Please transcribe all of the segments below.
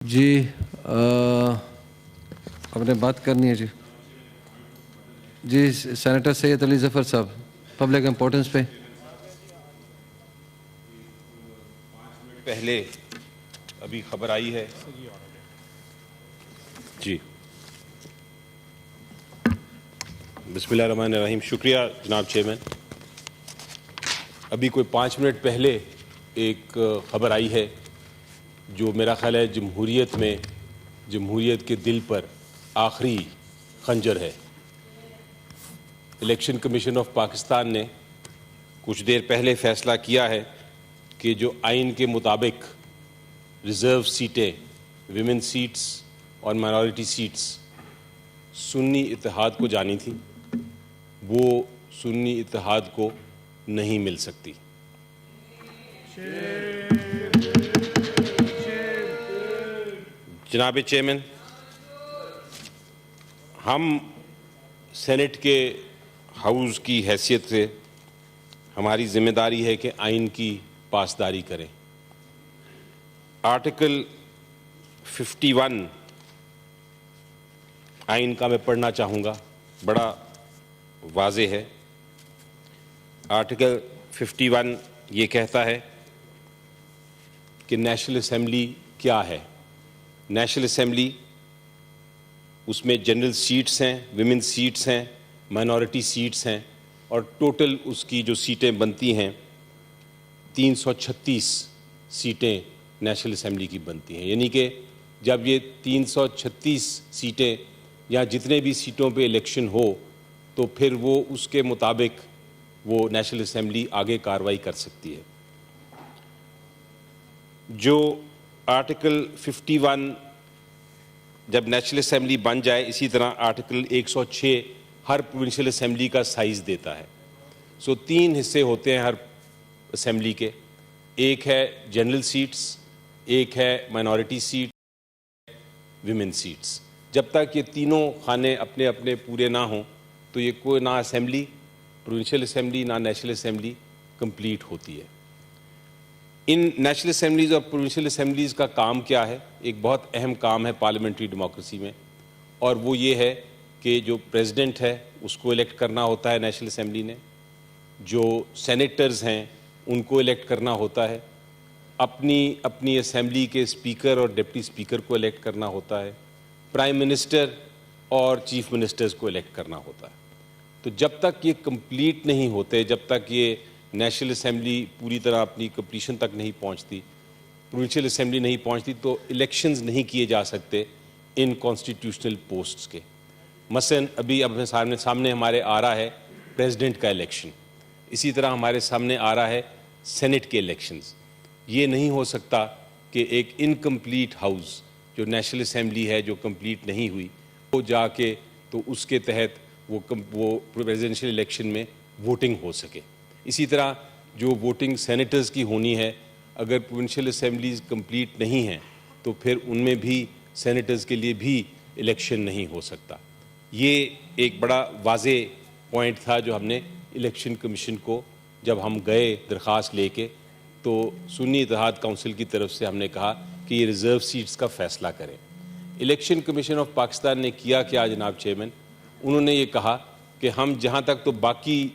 جی اپنے بات کرنی ہے جی سینیٹر سید علی ظفر صاحب پبلک امپورٹنس پہ پہلے ابھی خبر آئی ہے جی بسم اللہ الرحمن الرحیم. شکریہ جناب چیئرمین. ابھی کوئی 5 منٹ پہلے ایک خبر آئی ہے جو میرا خیال ہے جمہوریت کے دل پر آخری خنجر ہے. الیکشن کمیشن آف پاکستان نے کچھ دیر پہلے فیصلہ کیا ہے کہ جو آئین کے مطابق ریزرو سیٹیں، ویمن سیٹس اور مائنورٹی سیٹس سنی اتحاد کو جانی تھیں، وہ سنی اتحاد کو نہیں مل سکتی. جناب چیئرمین، ہم سینٹ کے ہاؤس کی حیثیت سے ہماری ذمہ داری ہے کہ آئین کی پاسداری کریں. آرٹیکل 51 آئین کا میں پڑھنا چاہوں گا، بڑا واضح ہے. آرٹیکل 51 یہ کہتا ہے کہ نیشنل اسمبلی کیا ہے. نیشنل اسمبلی، اس میں جنرل سیٹس ہیں، ویمن سیٹس ہیں، مائنورٹی سیٹس ہیں، اور ٹوٹل اس کی جو سیٹیں بنتی ہیں 336 سیٹیں نیشنل اسمبلی کی بنتی ہیں. یعنی کہ جب یہ 336 سیٹیں یا جتنے بھی سیٹوں پہ الیکشن ہو تو پھر وہ اس کے مطابق وہ نیشنل اسمبلی آگے کارروائی کر سکتی ہے. جو آرٹیکل 51 جب نیشنل اسمبلی بن جائے، اسی طرح آرٹیکل 106 ہر پروونشل اسمبلی کا سائز دیتا ہے. 3 حصے ہوتے ہیں ہر اسمبلی کے. ایک ہے جنرل سیٹس، ایک ہے مائنورٹی سیٹ، ویمن سیٹس. جب تک یہ تینوں خانے اپنے اپنے پورے نہ ہوں تو یہ کوئی نہ اسمبلی، پروونشل اسمبلی، نہ نیشنل اسمبلی کمپلیٹ ہوتی ہے. ان نیشنل اسمبلیز اور پروونشل اسمبلیز کا کام کیا ہے؟ ایک بہت اہم کام ہے پارلیمنٹری ڈیموکریسی میں، اور وہ یہ ہے کہ جو پریزیڈنٹ ہے اس کو الیکٹ کرنا ہوتا ہے نیشنل اسمبلی نے، جو سینیٹرز ہیں ان کو الیکٹ کرنا ہوتا ہے، اپنی اسمبلی کے اسپیکر اور ڈپٹی اسپیکر کو الیکٹ کرنا ہوتا ہے، پرائم منسٹر اور چیف منسٹرز کو الیکٹ کرنا ہوتا ہے. تو جب تک یہ کمپلیٹ نہیں ہوتے، جب تک یہ نیشنل اسمبلی پوری طرح اپنی کمپلیشن تک نہیں پہنچتی، پروونشل اسمبلی نہیں پہنچتی، تو الیکشنز نہیں کیے جا سکتے ان کانسٹیٹیوشنل پوسٹس کے. مثلا ابھی سامنے ہمارے آ رہا ہے پریزیڈنٹ کا الیکشن، اسی طرح ہمارے سامنے آ رہا ہے سینٹ کے الیکشنز. یہ نہیں ہو سکتا کہ ایک انکمپلیٹ ہاؤس جو نیشنل اسمبلی ہے جو کمپلیٹ نہیں ہوئی وہ جا کے تو اس کے تحت وہ پریزیڈنشیل الیکشن میں ووٹنگ ہو سکے. اسی طرح جو ووٹنگ سینیٹرز کی ہونی ہے، اگر پروونشل اسمبلیز کمپلیٹ نہیں ہیں تو پھر ان میں بھی سینیٹرز کے لیے بھی الیکشن نہیں ہو سکتا. یہ ایک بڑا واضح پوائنٹ تھا جو ہم نے الیکشن کمیشن کو جب ہم گئے درخواست لے کے، تو سنی اتحاد کونسل کی طرف سے ہم نے کہا کہ یہ ریزرو سیٹس کا فیصلہ کریں. الیکشن کمیشن آف پاکستان نے کیا کیا جناب چیئرمین؟ انہوں نے یہ کہا کہ ہم جہاں تک تو باقی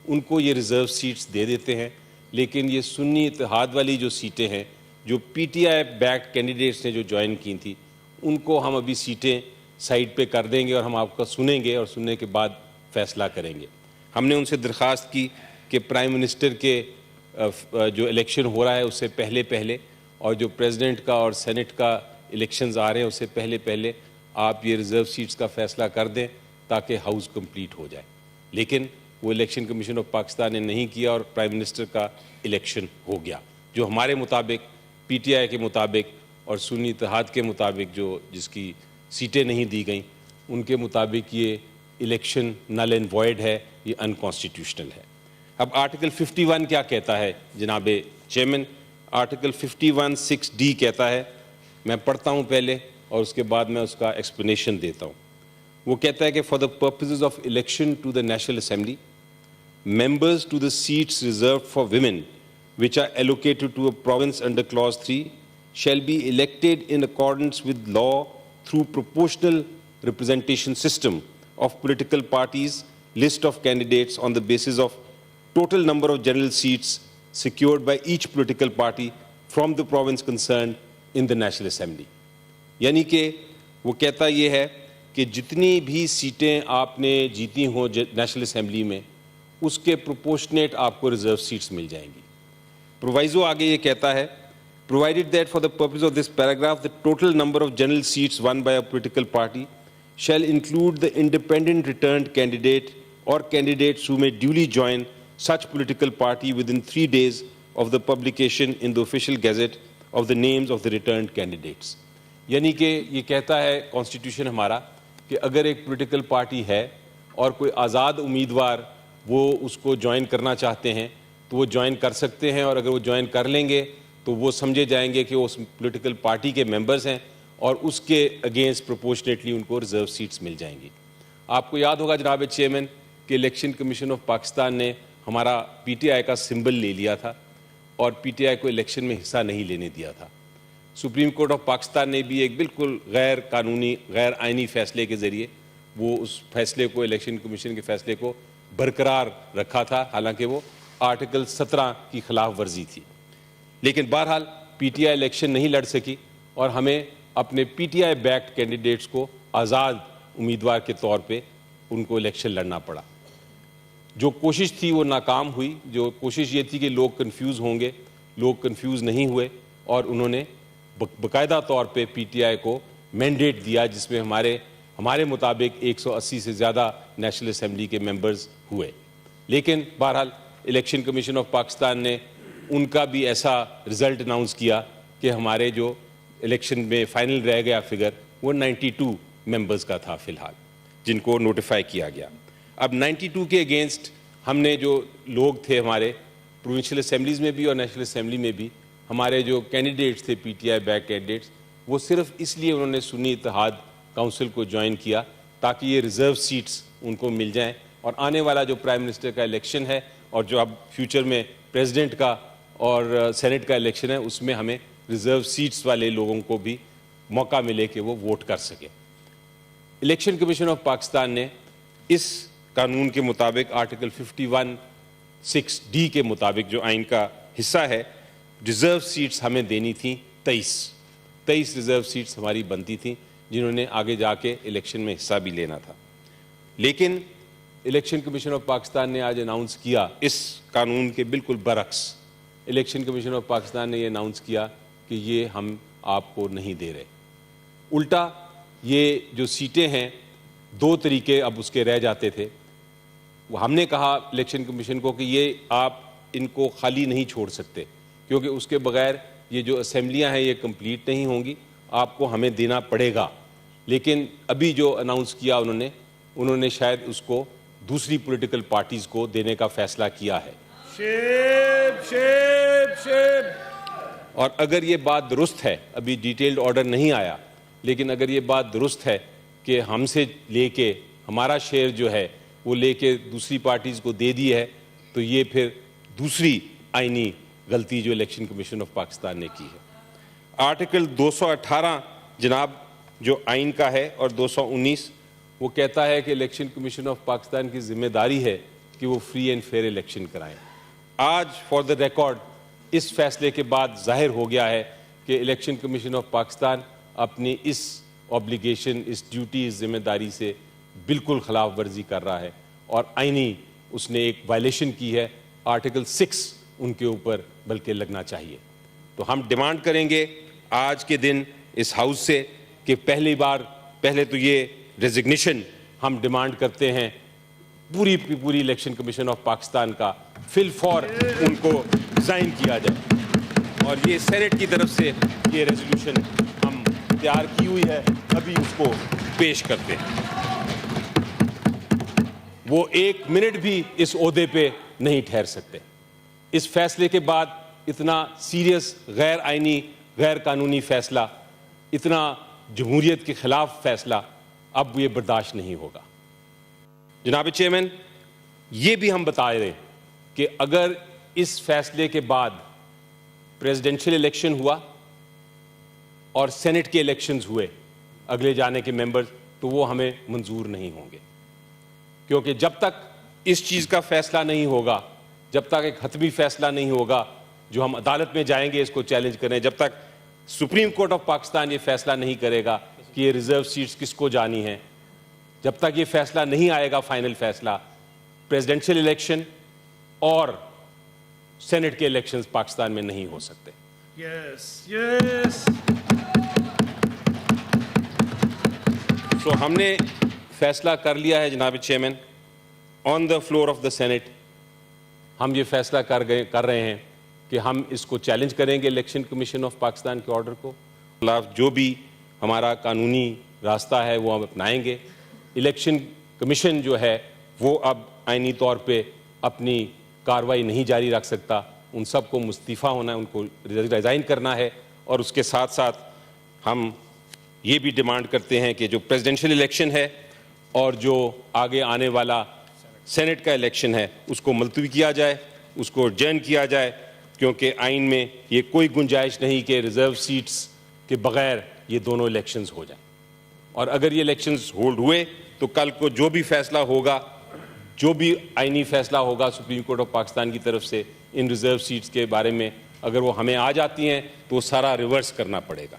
ان کو یہ ریزرو سیٹس دے دیتے ہیں، لیکن یہ سنی اتحاد والی جو سیٹیں ہیں، جو پی ٹی آئی بیک کینڈیڈیٹس نے جو جوائن کی تھیں، ان کو ہم ابھی سیٹیں سائڈ پہ کر دیں گے اور ہم آپ کا سنیں گے اور سننے کے بعد فیصلہ کریں گے. ہم نے ان سے درخواست کی کہ پرائم منسٹر کے جو الیکشن ہو رہا ہے اس سے پہلے اور جو پریزیڈنٹ کا اور سینٹ کا الیکشنز آ رہے ہیں اس سے پہلے آپ یہ ریزرو سیٹس کا فیصلہ کر دیں تاکہ ہاؤس کمپلیٹ ہو جائے. لیکن وہ الیکشن کمیشن آف پاکستان نے نہیں کیا اور پرائم منسٹر کا الیکشن ہو گیا، جو ہمارے مطابق، پی ٹی آئی کے مطابق اور سنی اتحاد کے مطابق جس کی سیٹیں نہیں دی گئیں، ان کے مطابق یہ الیکشن نل اینڈ وائڈ ہے، یہ انکانسٹیٹیوشنل ہے. اب آرٹیکل 51 کیا کہتا ہے جناب چیئرمین؟ آرٹیکل 51 6D کہتا ہے، میں پڑھتا ہوں پہلے اور اس کے بعد میں اس کا ایکسپلینیشن دیتا ہوں. وہ کہتا ہے کہ for the purposes of election to the national assembly, members to the seats reserved for women which are allocated to a province under clause 3 shall be elected in accordance with law through proportional representation system of political parties, list of candidates on the basis of total number of general seats secured by each political party from the province concerned in the National Assembly. یعنی کہ وہ کہتا یہ ہے کہ جتنی بھی سیٹیں آپ نے جیتی ہوں نیشنل اسمبلی میں اس کے پروپورشنیٹ آپ کو ریزرو سیٹس مل جائیں گی. پرووائزو آگے یہ کہتا ہے provided that for the purpose of this paragraph the total number of general seats won by a political party shall include the independent returned candidate or candidates who may duly join such political party within 3 days of the publication in the official gazette of the names of the returned candidates. یعنی کہ یہ کہتا ہے constitution ہمارا کہ اگر ایک political party ہے اور کوئی آزاد امیدوار وہ اس کو جوائن کرنا چاہتے ہیں تو وہ جوائن کر سکتے ہیں, اور اگر وہ جوائن کر لیں گے تو وہ سمجھے جائیں گے کہ وہ اس پولیٹیکل پارٹی کے ممبرز ہیں اور اس کے اگینسٹ پروپورشنیٹلی ان کو ریزرو سیٹس مل جائیں گی. آپ کو یاد ہوگا جناب چیئرمین کہ الیکشن کمیشن آف پاکستان نے ہمارا پی ٹی آئی کا سمبل لے لیا تھا اور پی ٹی آئی کو الیکشن میں حصہ نہیں لینے دیا تھا. سپریم کورٹ آف پاکستان نے بھی ایک بالکل غیر قانونی غیر آئینی فیصلے کے ذریعے وہ اس فیصلے کو الیکشن کمیشن کے فیصلے کو برقرار رکھا تھا, حالانکہ وہ آرٹیکل 17 کی خلاف ورزی تھی. لیکن بہرحال پی ٹی آئی الیکشن نہیں لڑ سکی اور ہمیں اپنے P T I backed candidates کو آزاد امیدوار کے طور پہ ان کو الیکشن لڑنا پڑا. جو کوشش تھی وہ ناکام ہوئی. جو کوشش یہ تھی کہ لوگ کنفیوز ہوں گے, لوگ کنفیوز نہیں ہوئے اور انہوں نے باقاعدہ طور پہ پی ٹی آئی کو مینڈیٹ دیا جس میں ہمارے مطابق 180 سے زیادہ نیشنل اسمبلی کے ممبرز ہوئے. لیکن بہرحال الیکشن کمیشن آف پاکستان نے ان کا بھی ایسا رزلٹ اناؤنس کیا کہ ہمارے جو الیکشن میں فائنل رہ گیا فگر وہ 92 ممبرز کا تھا فی الحال جن کو نوٹیفائی کیا گیا. اب 92 کے اگینسٹ ہم نے جو لوگ تھے ہمارے پروونشل اسمبلیز میں بھی اور نیشنل اسمبلی میں بھی ہمارے جو کینڈیڈیٹس تھے پی ٹی آئی بیک کینڈیڈیٹس وہ صرف اس لیے انہوں نے سنی اتحاد کونسل کو جوائن کیا تاکہ یہ ریزرو سیٹس ان کو مل جائیں, اور آنے والا جو پرائم منسٹر کا الیکشن ہے اور جو اب فیوچر میں پریزیڈنٹ کا اور سینٹ کا الیکشن ہے اس میں ہمیں ریزرو سیٹس والے لوگوں کو بھی موقع ملے کہ وہ ووٹ کر سکیں. الیکشن کمیشن آف پاکستان نے اس قانون کے مطابق آرٹیکل 51(6)D کے مطابق جو آئین کا حصہ ہے ریزرو سیٹس ہمیں دینی تھیں 23 ریزرو سیٹس ہماری بنتی تھیں جنہوں نے آگے جا کے الیکشن میں حصہ بھی لینا تھا. لیکن الیکشن کمیشن آف پاکستان نے آج اناؤنس کیا اس قانون کے بالکل برعکس. الیکشن کمیشن آف پاکستان نے یہ اناؤنس کیا کہ یہ ہم آپ کو نہیں دے رہے. الٹا یہ جو سیٹیں ہیں 2 طریقے اب اس کے رہ جاتے تھے. ہم نے کہا الیکشن کمیشن کو کہ یہ آپ ان کو خالی نہیں چھوڑ سکتے کیونکہ اس کے بغیر یہ جو اسمبلیاں ہیں یہ کمپلیٹ نہیں ہوں گی, آپ کو ہمیں دینا پڑے گا. لیکن ابھی جو اناؤنس کیا انہوں نے شاید اس کو دوسری پولیٹیکل پارٹیز کو دینے کا فیصلہ کیا ہے. اور اگر یہ بات درست ہے, ابھی ڈیٹیلڈ آرڈر نہیں آیا, لیکن اگر یہ بات درست ہے کہ ہم سے لے کے ہمارا شیئر جو ہے وہ لے کے دوسری پارٹیز کو دے دی ہے تو یہ پھر دوسری آئینی غلطی جو الیکشن کمیشن آف پاکستان نے کی ہے. آرٹیکل 218 جناب جو آئین کا ہے اور 219 وہ کہتا ہے کہ الیکشن کمیشن آف پاکستان کی ذمہ داری ہے کہ وہ فری اینڈ فیئر الیکشن کرائیں. آج فار دا ریکارڈ اس فیصلے کے بعد ظاہر ہو گیا ہے کہ الیکشن کمیشن آف پاکستان اپنی اس آبلیگیشن, اس ڈیوٹی, اس ذمہ داری سے بالکل خلاف ورزی کر رہا ہے اور آئینی اس نے ایک وائلیشن کی ہے. آرٹیکل 6 ان کے اوپر بلکہ لگنا چاہیے. تو ہم ڈیمانڈ کریں گے آج کے دن اس ہاؤس سے کہ پہلے تو یہ ریزگنیشن ہم ڈیمانڈ کرتے ہیں پوری الیکشن کمیشن آف پاکستان کا فی الفور ان کو ریزائن کیا جائے, اور یہ سینٹ کی طرف سے یہ ریزولوشن ہم تیار کی ہوئی ہے, ابھی اس کو پیش کرتے ہیں. وہ 1 منٹ بھی اس عہدے پہ نہیں ٹھہر سکتے. اس فیصلے کے بعد اتنا سیریس غیر آئینی غیر قانونی فیصلہ, اتنا جمہوریت کے خلاف فیصلہ اب یہ برداشت نہیں ہوگا. جناب چیئرمین, یہ بھی ہم بتا رہے ہیں کہ اگر اس فیصلے کے بعد پریزیڈنشل الیکشن ہوا اور سینٹ کے الیکشنز ہوئے اگلے جانے کے ممبرز, تو وہ ہمیں منظور نہیں ہوں گے, کیونکہ جب تک اس چیز کا فیصلہ نہیں ہوگا, جب تک ایک حتمی فیصلہ نہیں ہوگا جو ہم عدالت میں جائیں گے اس کو چیلنج کریں, جب تک سپریم کورٹ آف پاکستان یہ فیصلہ نہیں کرے گا کہ یہ ریزرو سیٹس کس کو جانی ہیں, جب تک یہ فیصلہ نہیں آئے گا فائنل فیصلہ, پریزیڈنشیل الیکشن اور سینٹ کے الیکشنز پاکستان میں نہیں ہو سکتے. سو ہم نے فیصلہ کر لیا ہے جناب chairman, on the floor of the senate ہم یہ فیصلہ کر رہے ہیں کہ ہم اس کو چیلنج کریں گے الیکشن کمیشن آف پاکستان کے آرڈر کو, جو بھی ہمارا قانونی راستہ ہے وہ ہم اپنائیں گے. الیکشن کمیشن جو ہے وہ اب آئینی طور پہ اپنی کارروائی نہیں جاری رکھ سکتا, ان سب کو مستعفیٰ ہونا ہے, ان کو ریزائن کرنا ہے, اور اس کے ساتھ ساتھ ہم یہ بھی ڈیمانڈ کرتے ہیں کہ جو پریزیڈنشیل الیکشن ہے اور جو آگے آنے والا سینٹ کا الیکشن ہے اس کو ملتوی کیا جائے, اس کو ایڈجرن کیا جائے, کیونکہ آئین میں یہ کوئی گنجائش نہیں کہ ریزرو سیٹس کے بغیر یہ دونوں الیکشنز ہو جائیں. اور اگر یہ الیکشنز ہولڈ ہوئے تو کل کو جو بھی فیصلہ ہوگا, جو بھی آئینی فیصلہ ہوگا سپریم کورٹ آف پاکستان کی طرف سے ان ریزرو سیٹس کے بارے میں, اگر وہ ہمیں آ جاتی ہیں تو وہ سارا ریورس کرنا پڑے گا.